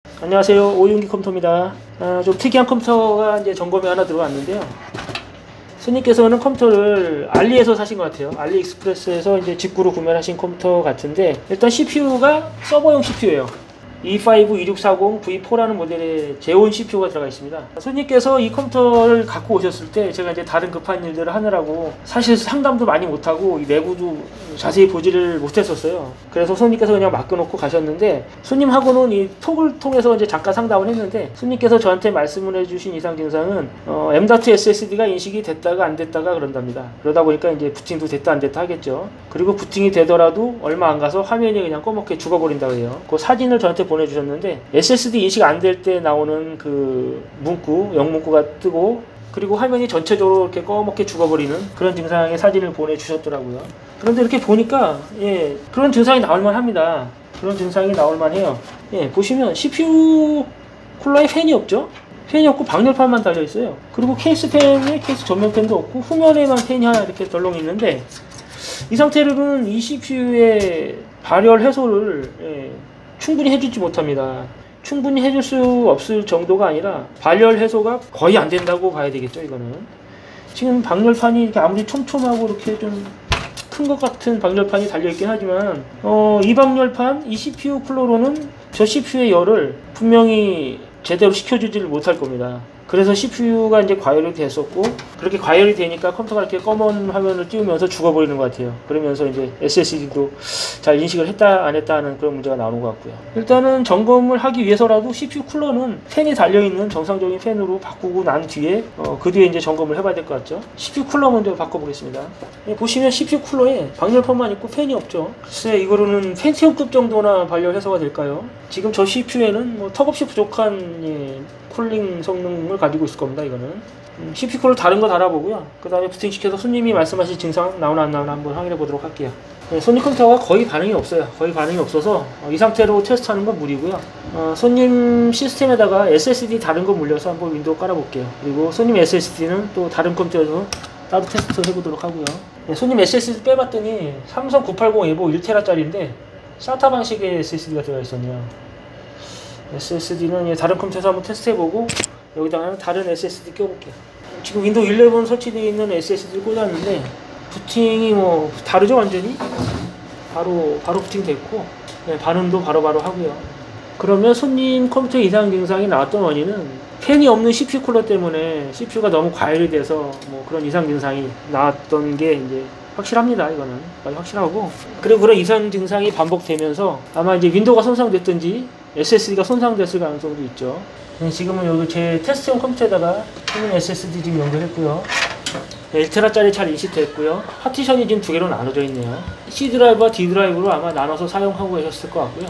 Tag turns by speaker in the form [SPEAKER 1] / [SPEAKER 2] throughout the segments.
[SPEAKER 1] 안녕하세요, 오윤기 컴퓨터입니다. 좀 특이한 컴퓨터가 이제 점검에 하나 들어왔는데요. 손님께서는 컴퓨터를 알리에서 사신 것 같아요. 알리익스프레스에서 이제 직구로 구매하신 컴퓨터 같은데, 일단 CPU가 서버용 CPU예요. E5-2640V4라는 모델의 제온 CPU가 들어가 있습니다. 손님께서 이 컴퓨터를 갖고 오셨을 때 제가 이제 다른 급한 일들을 하느라고 사실 상담도 많이 못하고 내부도 자세히 보지를 못했었어요. 그래서 손님께서 그냥 맡겨놓고 가셨는데, 손님하고는 이 톡을 통해서 이제 잠깐 상담을 했는데, 손님께서 저한테 말씀을 해주신 이상 증상은 M.2 SSD가 인식이 됐다가 안 됐다가 그런답니다. 그러다 보니까 이제 부팅도 됐다 안 됐다 하겠죠. 그리고 부팅이 되더라도 얼마 안 가서 화면이 그냥 꺼멓게 죽어버린다고 해요. 그 사진을 저한테 보내주셨는데, SSD 인식 안 될 때 나오는 그 문구, 영문구가 뜨고, 그리고 화면이 전체적으로 이렇게 꺼멓게 죽어버리는 그런 증상의 사진을 보내주셨더라고요. 그런데 이렇게 보니까 그런 증상이 나올만 합니다. 그런 증상이 나올만 해요. 보시면 CPU 쿨러에 팬이 없죠? 팬이 없고 방열판만 달려있어요. 그리고 케이스 전면 팬도 없고 후면에만 팬이 하나 이렇게 덜렁 있는데, 이 상태로는 이 CPU의 발열 해소를 충분히 해주지 못합니다. 충분히 해줄 수 없을 정도가 아니라 발열 해소가 거의 안 된다고 봐야 되겠죠. 이거는 지금 방열판이 이렇게 아무리 촘촘하고 이렇게 좀 큰 것 같은 방열판이 달려있긴 하지만, 이 방열판, 이 CPU 쿨러로는 저 CPU의 열을 분명히 제대로 식혀주지를 못할 겁니다. 그래서 CPU가 이제 과열이 됐었고, 그렇게 과열이 되니까 컴퓨터가 이렇게 검은 화면을 띄우면서 죽어버리는 것 같아요. 그러면서 이제 SSD도 잘 인식을 했다 안 했다 하는 그런 문제가 나오는 것 같고요. 일단은 점검을 하기 위해서라도 CPU 쿨러는 팬이 달려있는 정상적인 팬으로 바꾸고 난 뒤에 그 뒤에 이제 점검을 해봐야 될 것 같죠. CPU 쿨러 먼저 바꿔보겠습니다. 보시면 CPU 쿨러에 방열판만 있고 팬이 없죠. 글쎄, 이거로는 펜티엄급 정도나 발열 해소가 될까요? 지금 저 CPU에는 뭐 턱없이 부족한 쿨링 성능을 가지고 있을 겁니다. 이거는 CPU 쿨러 다른 거 달아보고요. 그 다음에 부팅시켜서 손님이 말씀하신 증상 나오나 안 나오나 한번 확인해 보도록 할게요. 손님 컴퓨터가 거의 반응이 없어요. 거의 반응이 없어서 이 상태로 테스트하는 건 무리고요. 손님 시스템에다가 SSD 다른 거 물려서 한번 윈도우 깔아볼게요. 그리고 손님 SSD는 또 다른 컴퓨터에서 따로 테스트 해보도록 하고요. 손님 SSD 빼봤더니 삼성 980 에보 1TB짜리인데 SATA 방식의 SSD가 들어가 있었네요. SSD는 다른 컴퓨터에서 한번 테스트해보고 여기다가 다른 SSD 껴볼게요. 지금 윈도우 11 설치되어 있는 SSD를 꽂았는데 부팅이 뭐 다르죠. 완전히 바로 부팅 됐고, 반응도 바로바로 하고요. 그러면 손님 컴퓨터 이상 증상이 나왔던 원인은 팬이 없는 CPU 쿨러 때문에 CPU가 너무 과열이 돼서 뭐 그런 이상 증상이 나왔던 게 이제 확실합니다. 이거는 거의 확실하고, 그리고 그런 이상 증상이 반복되면서 아마 이제 윈도우가 손상됐든지 SSD가 손상됐을 가능성도 있죠. 지금은 여기 제 테스트용 컴퓨터에다가 손님 SSD 지금 연결했고요. 1TB짜리 잘 인식됐고요. 파티션이 지금 두 개로 나눠져 있네요. C 드라이브와 D 드라이브로 아마 나눠서 사용하고 계셨을 것 같고요.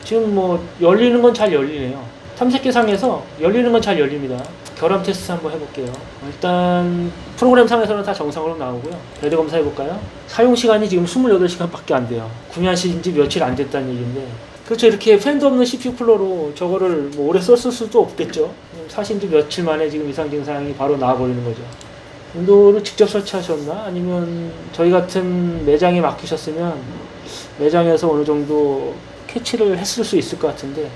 [SPEAKER 1] 지금 뭐 열리는 건 잘 열리네요. 탐색기상에서 열리는 건 잘 열립니다. 결함 테스트 한번 해볼게요. 일단 프로그램 상에서는 다 정상으로 나오고요. 레드 검사 해볼까요? 사용시간이 지금 28시간 밖에 안 돼요. 구매하신 지 며칠 안 됐다는 얘기인데, 그렇죠. 이렇게 팬도 없는 CPU 쿨러로 저거를 뭐 오래 썼을 수도 없겠죠. 사신 지 며칠 만에 지금 이상 증상이 바로 나와버리는 거죠. 윈도우를 직접 설치하셨나? 아니면 저희 같은 매장에 맡기셨으면 매장에서 어느 정도 캐치를 했을 수 있을 것 같은데,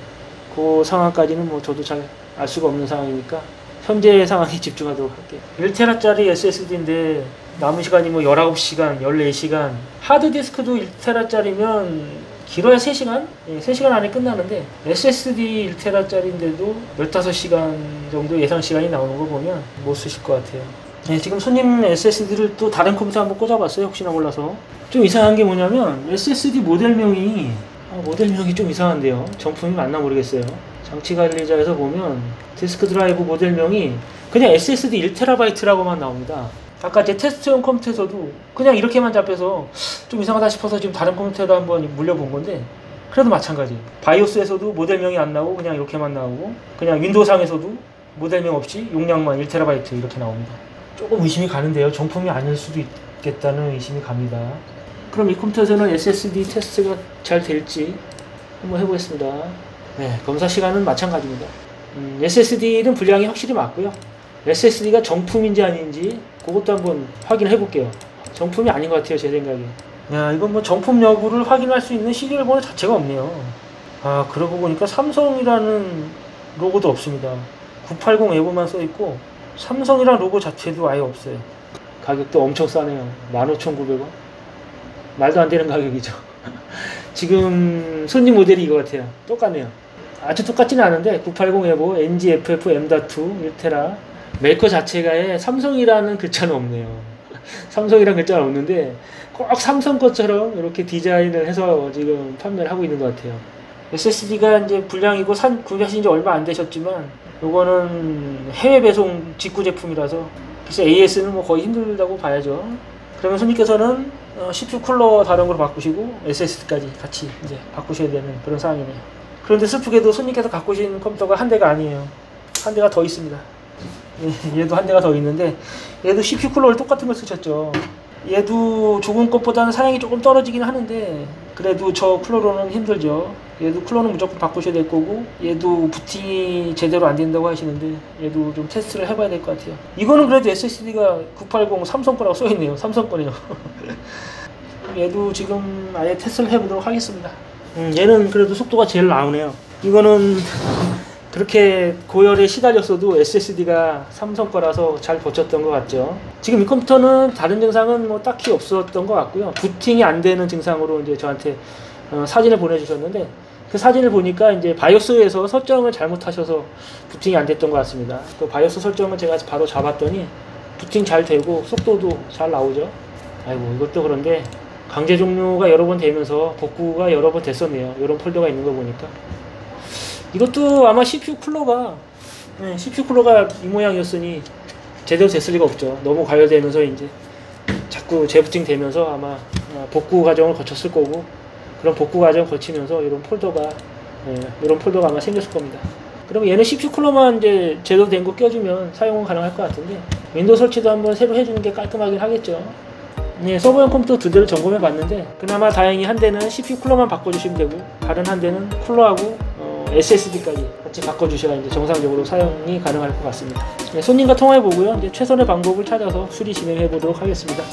[SPEAKER 1] 그 상황까지는 뭐 저도 잘 알 수가 없는 상황이니까 현재 상황에 집중하도록 할게요. 1TB짜리 SSD인데 남은 시간이 뭐 19시간, 14시간, 하드디스크도 1TB짜리면 길어야 3시간? 3시간 안에 끝나는데 SSD 1TB짜리인데도 15시간 정도 예상 시간이 나오는 거 보면 못 쓰실 것 같아요. 지금 손님 SSD를 또 다른 컴퓨터 한번 꽂아봤어요. 혹시나 몰라서. 좀 이상한 게 뭐냐면 SSD 모델명이 좀 이상한데요. 정품이 맞나 모르겠어요. 장치 관리자에서 보면 디스크 드라이브 모델명이 그냥 SSD 1TB라고만 나옵니다. 아까 제 테스트용 컴퓨터에서도 그냥 이렇게만 잡혀서 좀 이상하다 싶어서 지금 다른 컴퓨터에다 한번 물려본 건데, 그래도 마찬가지. 바이오스에서도 모델명이 안 나오고 그냥 이렇게만 나오고, 그냥 윈도우상에서도 모델명 없이 용량만 1TB 이렇게 나옵니다. 조금 의심이 가는데요. 정품이 아닐 수도 있겠다는 의심이 갑니다. 그럼 이 컴퓨터에서는 SSD 테스트가 잘 될지 한번 해보겠습니다. 검사 시간은 마찬가지입니다. SSD는 분량이 확실히 맞고요. SSD가 정품인지 아닌지 그것도 한번 확인해 볼게요. 정품이 아닌 것 같아요, 제 생각에. 야, 이건 뭐 정품 여부를 확인할 수 있는 시리얼 번호 자체가 없네요. 아, 그러고 보니까 삼성이라는 로고도 없습니다. 980 에보만 써있고 삼성이라는 로고 자체도 아예 없어요. 가격도 엄청 싸네요. 15,900원. 말도 안 되는 가격이죠. 지금 손님 모델이 이거 같아요. 똑같네요. 아주 똑같지는 않은데 980 에보 NGFF M.2 1테라 메이커 자체가 삼성이라는 글자는 없네요. 삼성이라는 글자는 없는데 꼭 삼성 것처럼 이렇게 디자인을 해서 지금 판매를 하고 있는 것 같아요. SSD가 이제 불량이고 구매하신 지 얼마 안 되셨지만 요거는 해외 배송 직구 제품이라서 글쎄 AS는 뭐 거의 힘들다고 봐야죠. 그러면 손님께서는 CPU 쿨러 다른 걸로 바꾸시고 SSD까지 같이 이제 바꾸셔야 되는 그런 상황이네요. 그런데 슬프게도 손님께서 갖고 오신 컴퓨터가 한 대가 아니에요. 한 대가 더 있습니다. 얘도 한 대가 더 있는데 얘도 CPU 쿨러를 똑같은 걸 쓰셨죠. 얘도 조금 것보다는 사양이 조금 떨어지긴 하는데 그래도 저 쿨러로는 힘들죠. 얘도 쿨러는 무조건 바꾸셔야 될 거고 얘도 부팅이 제대로 안 된다고 하시는데 얘도 좀 테스트를 해봐야 될 것 같아요. 이거는 그래도 SSD가 980 삼성 거라고 써있네요. 삼성 거네요. 얘도 지금 아예 테스트를 해보도록 하겠습니다. 얘는 그래도 속도가 제일 나오네요. 이거는 그렇게 고열에 시달렸어도 SSD가 삼성 거라서 잘 버텼던 것 같죠. 지금 이 컴퓨터는 다른 증상은 뭐 딱히 없었던 것 같고요. 부팅이 안 되는 증상으로 이제 저한테 사진을 보내주셨는데 그 사진을 보니까 이제 바이오스에서 설정을 잘못하셔서 부팅이 안 됐던 것 같습니다. 그 바이오스 설정을 제가 바로 잡았더니 부팅 잘 되고 속도도 잘 나오죠. 아이고 이것도 그런데 강제 종료가 여러 번 되면서 복구가 여러 번 됐었네요. 이런 폴더가 있는 거 보니까. 이것도 아마 CPU 쿨러가 이 모양이었으니 제대로 됐을 리가 없죠. 너무 과열되면서 이제 자꾸 재부팅 되면서 아마 복구 과정을 거쳤을 거고 그런 복구 과정을 거치면서 이런 폴더가 아마 생겼을 겁니다. 그러면 얘는 CPU 쿨러만 이제 제대로 된 거 껴주면 사용은 가능할 것 같은데 윈도우 설치도 한번 새로 해주는 게 깔끔하긴 하겠죠. 네, 서버용 컴퓨터 두 대를 점검해 봤는데 그나마 다행히 한 대는 CPU 쿨러만 바꿔주시면 되고 다른 한 대는 쿨러하고 SSD까지 같이 바꿔주셔야 이제 정상적으로 사용이 가능할 것 같습니다. 네, 손님과 통화해 보고요. 이제 최선의 방법을 찾아서 수리 진행해 보도록 하겠습니다.